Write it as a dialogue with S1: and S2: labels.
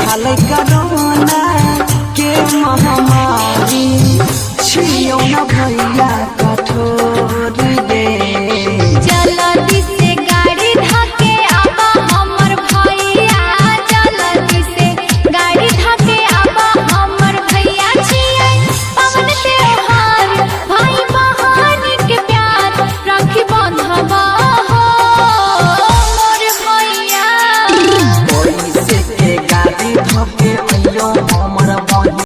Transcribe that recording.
S1: हाल corona के महामारी छियो न भैया कठोर दे
S2: जल्दी से गाड़ी धके आबा हमर भैया जल्दी से गाड़ी धके आबा हमर भैया छियै पवन त्योहार भाई बहन के प्यार राखी बांधबा हो मोर भैया
S1: पैसे के गाड़ी धके अइयो